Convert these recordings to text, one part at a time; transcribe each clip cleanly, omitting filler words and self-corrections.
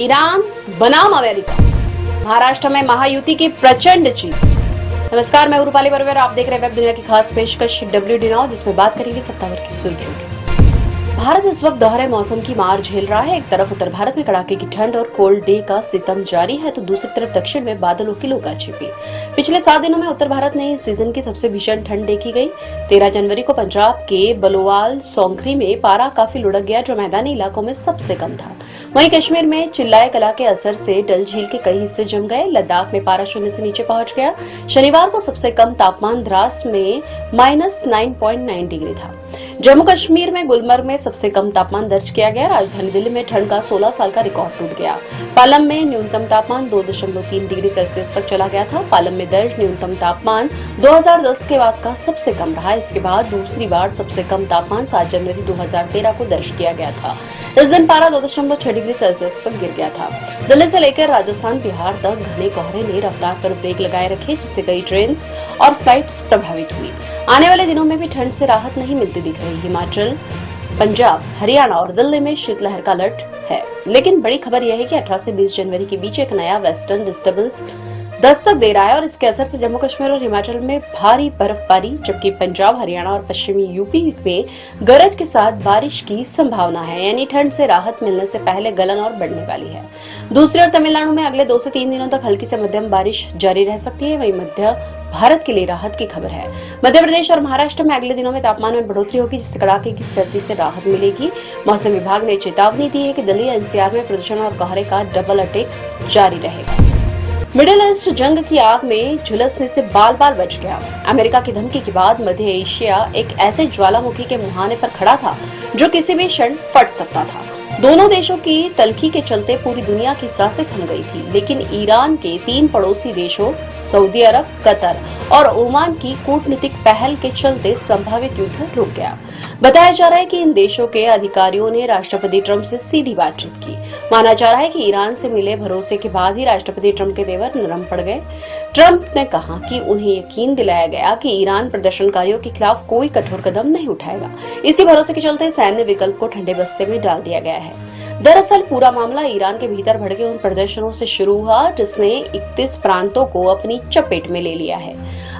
Iran बनाम America, Maharashtra में महायुति की प्रचंड जीत। नमस्कार, मैं रूपाली बरवे और आप देख रहे हैं वेब दुनिया की खास पेशकश WD नाउ, जिसमें बात करेंगे सप्ताह भर की सुर्खियों की। भारत इस वक्त दोहरे मौसम की मार झेल रहा है। एक तरफ उत्तर भारत में कड़ाके की ठंड और कोल्ड डे का सितम जारी है, तो दूसरी तरफ दक्षिण में बादलों की लुका छिपी। पिछले 7 दिनों में उत्तर भारत में इस सीजन की सबसे भीषण ठंड देखी गई। 13 जनवरी को पंजाब के बलोवाल सोंखरी में पारा काफी लुढ़क गया, जो मैदानी इलाकों में सबसे कम था। वहीं कश्मीर में चिल्लाए कला के असर से डल झील के कई हिस्से जम गए। लद्दाख में पारा शून्य से नीचे पहुंच गया। शनिवार को सबसे कम तापमान द्रास में -9.9 डिग्री था। जम्मू कश्मीर में गुलमर्ग में सबसे कम तापमान दर्ज किया गया। राजधानी दिल्ली में ठंड का 16 साल का रिकॉर्ड टूट गया। पालम में न्यूनतम तापमान 2.3 डिग्री सेल्सियस तक चला गया था। पालम में दर्ज न्यूनतम तापमान 2010 के बाद का सबसे कम रहा। इसके बाद दूसरी बार सबसे कम तापमान 7 जनवरी 2013 को दर्ज किया गया था। इस दिन पारा 2.6 डिग्री सेल्सियस तक गिर गया था। दिल्ली से लेकर राजस्थान, बिहार तक घने कोहरे ने रफ्तार पर ब्रेक लगाए रखे, जिससे कई ट्रेन और फ्लाइट्स प्रभावित हुई। आने वाले दिनों में भी ठंड से राहत नहीं मिलती दिख रही। हिमाचल, पंजाब, हरियाणा और दिल्ली में शीतलहर का अलर्ट है। लेकिन बड़ी खबर यह है कि 18 से 20 जनवरी के बीच एक नया वेस्टर्न डिस्टर्बेंस दस्तक दे रहा है और इसके असर से जम्मू कश्मीर और हिमाचल में भारी बर्फबारी, जबकि पंजाब, हरियाणा और पश्चिमी यूपी में गरज के साथ बारिश की संभावना है। यानी ठंड से राहत मिलने से पहले गलन और बढ़ने वाली है। दूसरी ओर तमिलनाडु में अगले 2 से 3 दिनों तक हल्की से मध्यम बारिश जारी रह सकती है। वहीं मध्य भारत के लिए राहत की खबर है। मध्य प्रदेश और महाराष्ट्र में अगले दिनों में तापमान में बढ़ोतरी होगी, जिससे कड़ाके की सर्दी से राहत मिलेगी। मौसम विभाग ने चेतावनी दी है कि दिल्ली NCR में प्रदूषण और कोहरे का डबल अटैक जारी रहेगा। मिडिल ईस्ट जंग की आग में झुलसने से बाल बाल बच गया। अमेरिका की धमकी के बाद मध्य एशिया एक ऐसे ज्वालामुखी के मुहाने पर खड़ा था जो किसी भी क्षण फट सकता था। दोनों देशों की तल्खी के चलते पूरी दुनिया की सांसें थम गई थी, लेकिन ईरान के 3 पड़ोसी देशों सऊदी अरब, कतर और ओमान की कूटनीतिक पहल के चलते संभावित युद्ध रुक गया। बताया जा रहा है कि इन देशों के अधिकारियों ने राष्ट्रपति ट्रंप से सीधी बातचीत की। माना जा रहा है कि ईरान से मिले भरोसे के बाद ही राष्ट्रपति ट्रंप के तेवर नरम पड़ गए। ट्रंप ने कहा कि उन्हें यकीन दिलाया गया कि ईरान प्रदर्शनकारियों के खिलाफ कोई कठोर कदम नहीं उठाएगा। इसी भरोसे के चलते सैन्य विकल्प को ठंडे बस्ते में डाल दिया गया है। दरअसल पूरा मामला ईरान के भीतर भड़के उन प्रदर्शनों से शुरू हुआ जिसने 31 प्रांतों को अपनी चपेट में ले लिया है।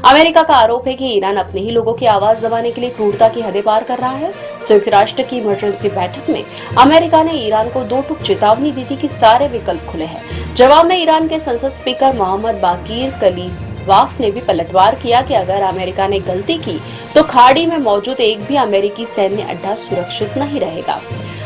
अमेरिका का आरोप है कि ईरान अपने ही लोगों की आवाज दबाने के लिए क्रूरता की हदें पार कर रहा है। संयुक्त राष्ट्र की इमरजेंसी बैठक में अमेरिका ने ईरान को 2 टूक चेतावनी दी थी कि सारे विकल्प खुले हैं। जवाब में ईरान के संसद स्पीकर मोहम्मद बाकीर कलीबाफ ने भी पलटवार किया कि अगर अमेरिका ने गलती की तो खाड़ी में मौजूद एक भी अमेरिकी सैन्य अड्डा सुरक्षित नहीं रहेगा।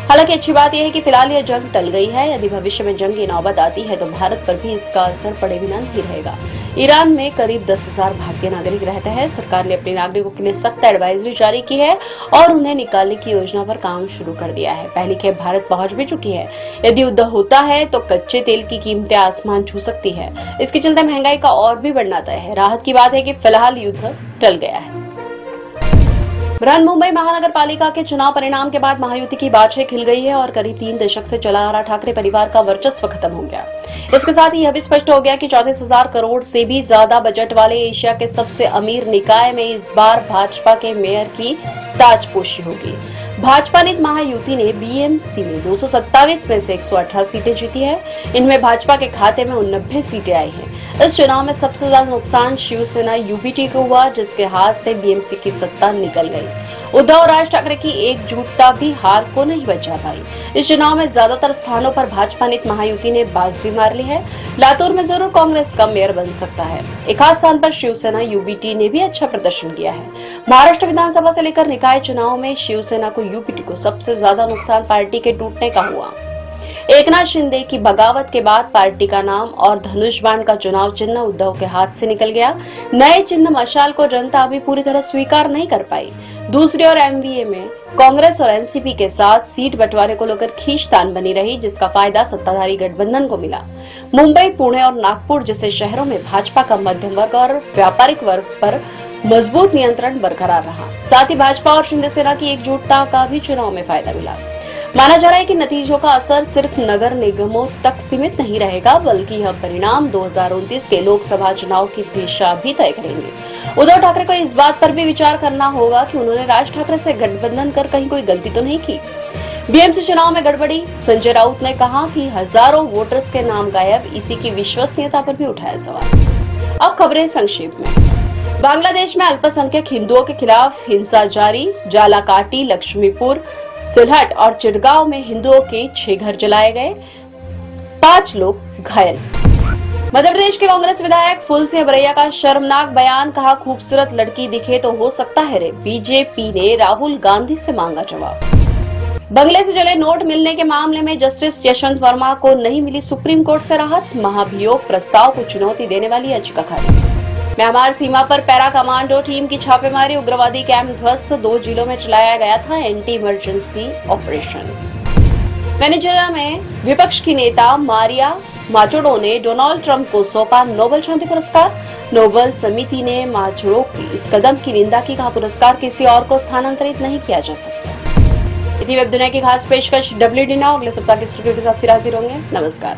हालांकि अच्छी बात यह है कि फिलहाल यह जंग टल गई है। यदि भविष्य में जंग की नौबत आती है तो भारत पर भी इसका असर पड़े बिना नहीं रहेगा। ईरान में करीब 10,000 भारतीय नागरिक रहते हैं। सरकार ने अपने नागरिकों के लिए सख्त एडवाइजरी जारी की है और उन्हें निकालने की योजना पर काम शुरू कर दिया है। पहली खेप भारत पहुंच भी चुकी है। यदि युद्ध होता है तो कच्चे तेल की कीमतें आसमान छू सकती है। इसके चलते महंगाई का और भी बढ़ना तय है। राहत की बात है कि फिलहाल युद्ध टल गया है। बृहन्मुंबई महानगर पालिका के चुनाव परिणाम के बाद महायुति की बाछें खिल गई है और करीब 3 दशक से चला आ रहा ठाकरे परिवार का वर्चस्व खत्म हो गया। इसके साथ ही यह भी स्पष्ट हो गया कि 34,000 करोड़ से भी ज्यादा बजट वाले एशिया के सबसे अमीर निकाय में इस बार भाजपा के मेयर की ताजपोशी होगी। भाजपा ने महायुति ने BMC में 227 में से 118 सीटें जीती है। इनमें भाजपा के खाते में 89 सीटें आई हैं। इस चुनाव में सबसे ज्यादा नुकसान शिवसेना UBT को हुआ, जिसके हाथ से BMC की सत्ता निकल गई। उद्धव और राज ठाकरे की एकजुटता भी हार को नहीं बचा पाई। इस चुनाव में ज्यादातर स्थानों पर भाजपा नीत महायुति ने बाजी मार ली है। लातूर में जरूर कांग्रेस का मेयर बन सकता है। एक खास स्थान पर शिवसेना UBT ने भी अच्छा प्रदर्शन किया है। महाराष्ट्र विधानसभा से लेकर निकाय चुनाव में शिवसेना को UBT को सबसे ज्यादा नुकसान पार्टी के टूटने का हुआ। एकनाथ शिंदे की बगावत के बाद पार्टी का नाम और धनुष बाण का चुनाव चिन्ह उद्धव के हाथ से निकल गया। नए चिन्ह मशाल को जनता अभी पूरी तरह स्वीकार नहीं कर पाई। दूसरी ओर MVA में कांग्रेस और NCP के साथ सीट बंटवारे को लेकर खींचतान बनी रही, जिसका फायदा सत्ताधारी गठबंधन को मिला। मुंबई, पुणे और नागपुर जैसे शहरों में भाजपा का मध्यम वर्ग और व्यापारिक वर्ग पर मजबूत नियंत्रण बरकरार रहा। साथ ही भाजपा और शिंदे सेना की एकजुटता का भी चुनाव में फायदा मिला। माना जा रहा है कि नतीजों का असर सिर्फ नगर निगमों तक सीमित नहीं रहेगा, बल्कि यह परिणाम 2029 के लोकसभा चुनाव की दिशा भी तय करेंगे। उद्धव ठाकरे को इस बात पर भी विचार करना होगा कि उन्होंने राज ठाकरे से गठबंधन कर कहीं कोई गलती तो नहीं की। बीएमसी चुनाव में गड़बड़ी, संजय राउत ने कहा कि हजारों वोटर्स के नाम गायब, इसी की विश्वसनीयता पर भी उठाया सवाल। अब खबरें संक्षेप में। बांग्लादेश में अल्पसंख्यक हिंदुओं के खिलाफ हिंसा जारी, जालाकाटी, लक्ष्मीपुर, सिलहट और चिटगांव में हिंदुओं के 6 घर जलाए गए, 5 लोग घायल। मध्य प्रदेश के कांग्रेस विधायक फूल सिंह बरैया का शर्मनाक बयान, कहा खूबसूरत लड़की दिखे तो हो सकता है रे। बीजेपी ने राहुल गांधी से मांगा जवाब। बंगले से जले नोट मिलने के मामले में जस्टिस यशवंत वर्मा को नहीं मिली सुप्रीम कोर्ट से राहत, महाभियोग प्रस्ताव को चुनौती देने वाली याचिका खारिज। म्यांमार सीमा पर पैरा कमांडो टीम की छापेमारी, उग्रवादी कैंप ध्वस्त, 2 जिलों में चलाया गया था एंटी इमरजेंसी ऑपरेशन। वेनेजुएला में विपक्ष की नेता मारिया माचोडो ने डोनाल्ड ट्रंप को सौंपा नोबेल शांति पुरस्कार। नोबेल समिति ने माचोडो की इस कदम की निंदा की, कहा पुरस्कार किसी और को स्थानांतरित नहीं किया जा सकता। इतनी वेब दुनिया की खास पेशकश WD नाउ अगले सप्ताह की स्टूडियो के साथ फिर हाजिर होंगे। नमस्कार।